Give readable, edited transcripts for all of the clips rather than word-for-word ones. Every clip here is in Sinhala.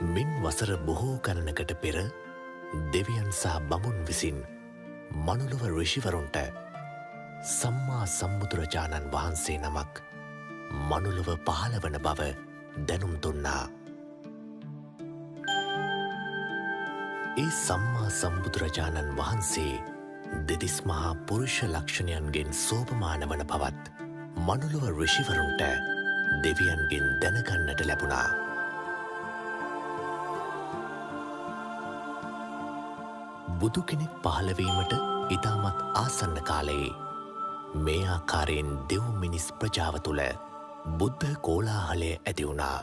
මින් වසර බොහෝ ගණනකට පෙර දෙවියන් සහ බමුන් විසින් මනුලොව ඍෂිවරුන්ට සම්මා සම්බුදුරජාණන් වහන්සේ නමක් මනුලොව පහළවන බව දැනුම් දුන්නා. ඒ සම්මා සම්බුදුරජාණන් වහන්සේ දෙතිස් මහා පුරුෂ ලක්ෂණයන්ගෙන් සෝපමාන වන බවත් මනුලොව ඍෂිවරුන්ට දෙවියන්ගෙන් දැනගන්නට ලැබුණා. බුදු කෙනෙක් පහළවීමට ඉතාමත් ආසන්න කාලයේ මේ ආකාරයෙන් දෙව් මිනිස් ප්‍රජාව තුළ බුද්ධ කෝලාහලය ඇති වුණා.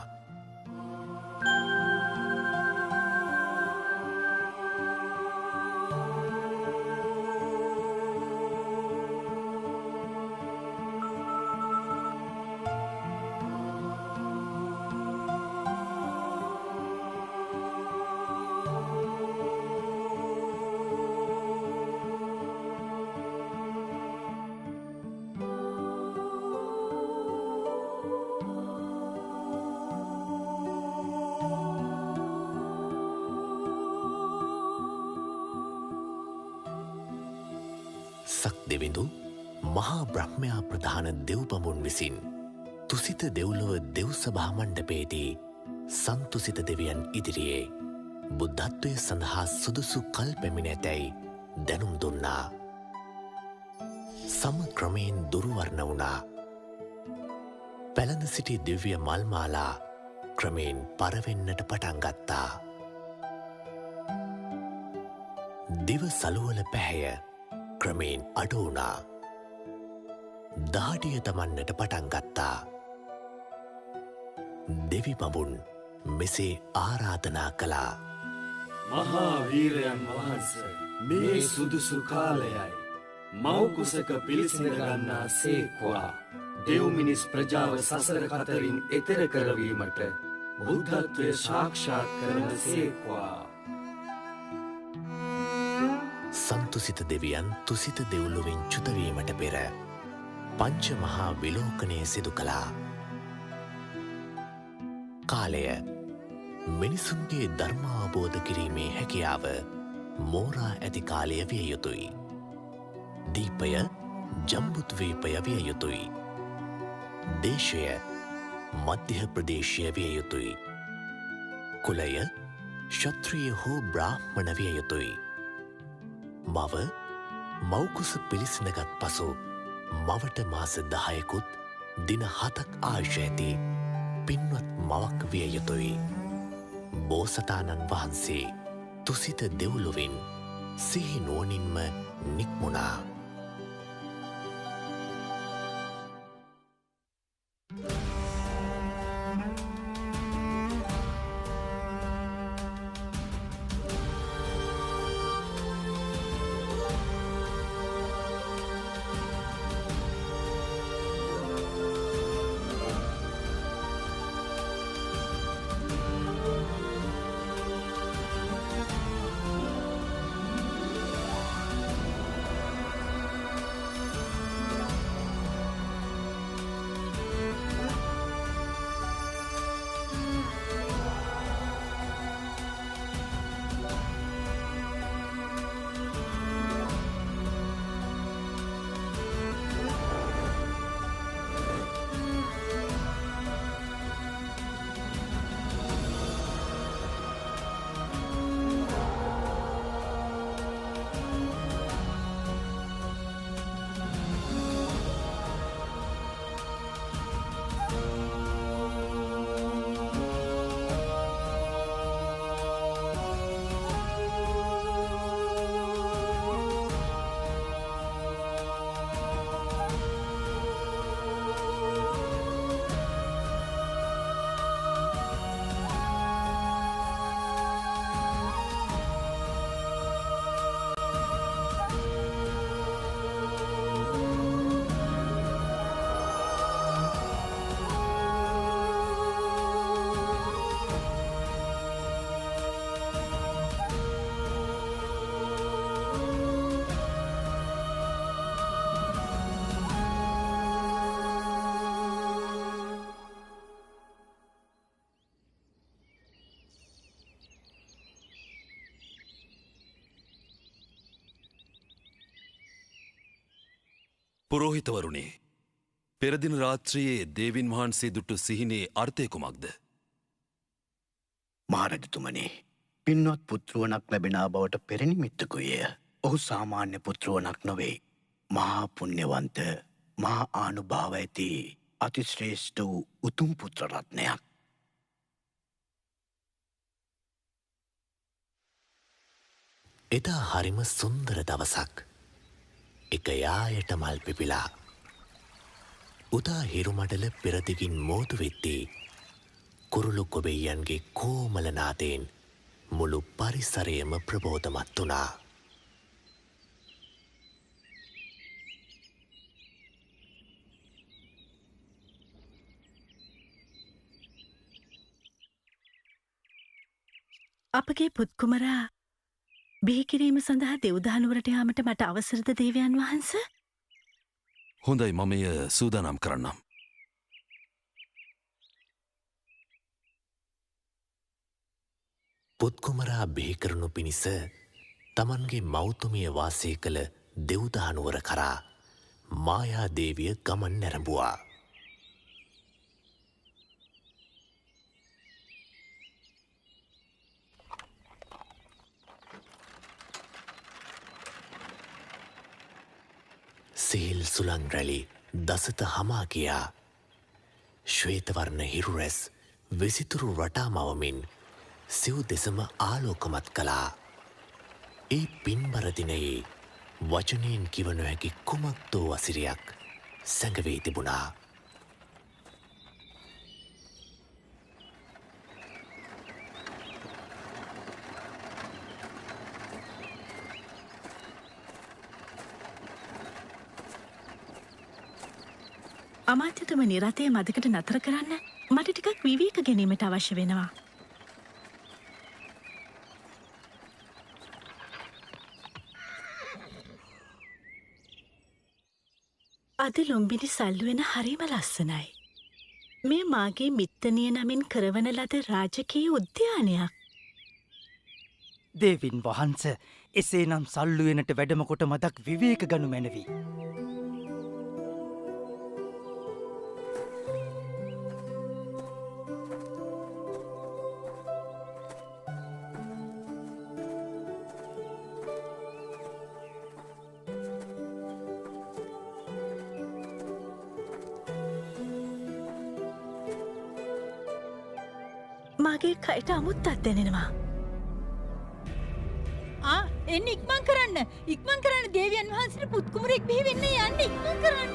සක්දෙවිඳු මහා බ්‍රහ්මයා ප්‍රධාන දෙව්බඹුන් විසින් තුසිත දෙව්ලොව දෙව් සභා මණ්ඩපයේදී සන්තුසිත දෙවියන් ඉදිරියේ බුද්ධත්වය සඳහා සුදුසු කල් පැමිණ ඇතැයි දැනුම් දුන්නා. සම ක්‍රමයෙන් දුරුවර්ණ වුණා. පැළඳ සිටි දිව්‍ය මල්මාලා ක්‍රමයෙන් පරවෙන්නට පටන් ගත්තා. දිව සළුවල පැහැය ක්‍රමයෙන් අඩු වුණා. දාඩිය තමන්නට පටන් ගත්තා. දෙවි බඹුන් මෙසේ ආරාධනා කළා. මහා වීරයන් වහන්ස, මේ සුදුසු කාලයයි. මව්කුසක පිළිසිඳ ගන්නා සේක්වා. දෙව් මිනිස් ප්‍රජාව සසර කතරින් එතෙර කරවීමට බුද්ධත්වය සාක්ෂාත් කරන සේක්වා. සන්තුසිත දෙවියන් තුසිත දෙව්ලොවින් චුතවීමට පෙර පංච මහා විලෝකනය සිදු කළා. කාලය මිනිසුන්ගේ ධර්මාවබෝධ කිරීමේ හැකියාව මෝරා ඇති කාලය විය යුතුයි. දීපය ජම්බුද්වීපය විය යුතුයි. දේශය මධ්‍ය ප්‍රදේශය විය යුතුයි. කුලය ක්ෂත්‍රිය හෝ බ්‍රාහ්මණ විය යුතුයි. මව මව්කුස පිළිසිඳගත් පසු මවට මාස 10කුත් දින 7ක් ආයුෂ ඇති පින්වත් මවක් විය යුතුයි. බෝසතාණන් වහන්සේ තුසිත දෙව්ලොවින් සිහි නුවණින්ම නික්මුණා. පුරෝහිතවරුනි, පෙරදින රාත්‍රියේ දේවින් වහන්සේ දුටු සිහිනේ අර්ථය කුමක්ද? මහරජතුමනි, පින්වත් පුත්රුවනක් ලැබෙනා බවට පෙරනිමිත්තකුය. ඔහු සාමාන්‍ය පුත්රුවනක් නොවේ. මහා පුණ්‍යවන්ත, මහා ආනුභාව ඇති අතිශ්‍රේෂ්ඨ වූ උතුම් පුත්‍රරත්නයක්. එදා හරිම සුන්දර දවසක්. එක යායට මල් පිපිලා. උදා හිරුමඩල පෙරදිගින් මෝතු වෙද්දී කුරුළු කොබෙයියන්ගේ කෝමල නාදයෙන් මුළු පරිසරයම ප්‍රබෝධමත් වුණා. අපගේ පුත්කුමරා බිහිකිරීම සඳහා දෙව්දානුවරට යාමට මට අවසරද දේවයන් වහන්ස? හොඳයි, මම එය සූදානම් කරන්නම්. පුත්කුමරා බිහිකරනු පිණිස තමන්ගේ මෞතුමිය වාසය කළ දෙව්දානුවර කරා මායාදේවිය ගමන් නැරඹුවා. සීල් සුළං රැලි දසත හමා කියා ශ්වේතවර්ණ හිරුරැස් විසිතුරු රටාමවමින් සිව් දෙසම ආලෝකමත් කළා. ඒ පින්බර දිනයේ වචනයෙන් කිව නොහැකි කුමක්දෝ අසිරියක් සැඟවී තිබුණා. අමාත්‍යතුමනි, රථය මදකට නතර කරන්න. මට ටිකක් විවේක ගැනීමට අවශ්‍ය වෙනවා. අද ලුම්බිනි සල්ලුවෙන හරිම ලස්සනයි. මේ මාගේ මිත්තනිය නමින් කරවන ලද රාජකීය උද්‍යානයක්. දේවින් වහන්ස, එසේනම් සල්ලුවෙනට වැඩමකොට මදක් විවේක ගනු මැනවි. මගේ කයට අමුත්තත් දැනෙනවා. එන්න ඉක්මන් කරන්න දේවියන් වහන්සේට පුත්කුමරෙක් බිහි වෙන්න යන්න ඉක්මන් කරන්න.